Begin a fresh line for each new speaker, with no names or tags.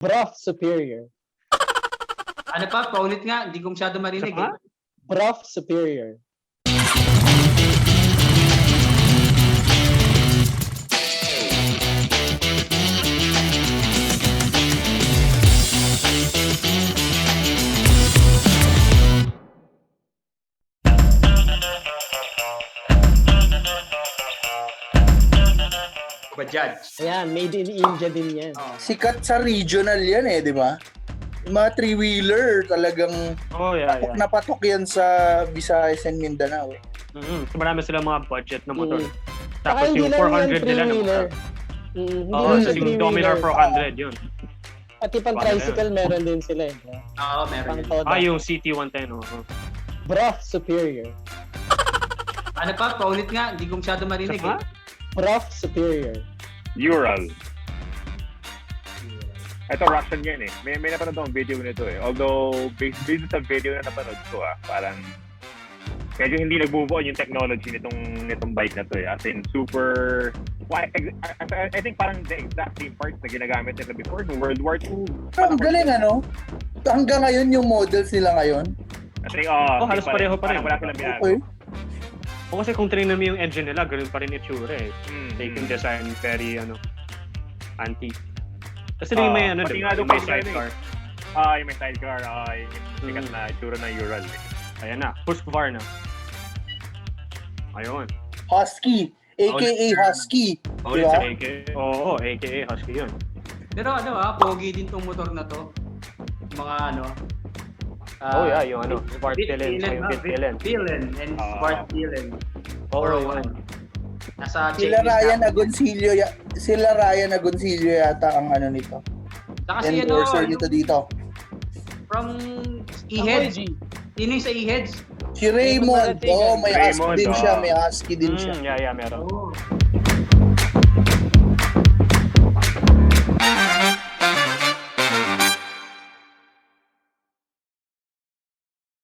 Broth superior.
Ano pa? Paulit nga. Hindi ko masyado marinig eh.
Broth superior.
Judge.
Ayan, made in India din yan.
Sikat sa regional yan eh, di ba? Yung mga three-wheeler talagang patok na patok yan sa Visayas and Mindanao.
Marami silang mga budget na motor.
Saka
Tapos
hindi
yung
lang yan
400 nila
three-wheeler.
Oo,
Hindi
so yung Dominar 400 yun.
Pati pang tricycle meron din sila eh.
Oo, meron din.
Yung CT110.
Broth superior.
Ano pa? Paulit nga. Hindi ko masyado marinig eh.
Broth superior.
Ural. Ito Russian yan eh. May napanood akong video nito eh. Although, based sa video na napanood ko parang medyo hindi nagbubuo yung technology nitong bike na to eh. As in, super... I think parang the exact same parts na ginagamit nila before nung World War II.
Ang galing ano? Hanggang ngayon yung models nila ngayon?
I think,
halos pareho pa rin.
Wala silang binago.
Okay.
O kasi kung tinignan mo yung engine nila, ganoon pa rin itsura eh. Taking design, very antique. Kasi may
pati
diba?
nga doon
May
pag
sidecar.
Yung may sidecar, yung sikat na itsura ng Ural.
Ayan na, Husqvarna. Ayun.
Husky, aka Husky.
Ulit sa AKA. Oo, AKA Husky yun.
Pero pogi din tong motor na to. Mga
yung Smart Villain, yung
Villain and Smart Villain.
Yun.
Nasa
Sila Ryan Agoncillo yata ang nito.
Saka si
endorser dito.
From E-Heads. Sino yung sa E-Heads?
Si Raymond. May husky din siya. May husky din siya.
Yeah, meron.
Oh.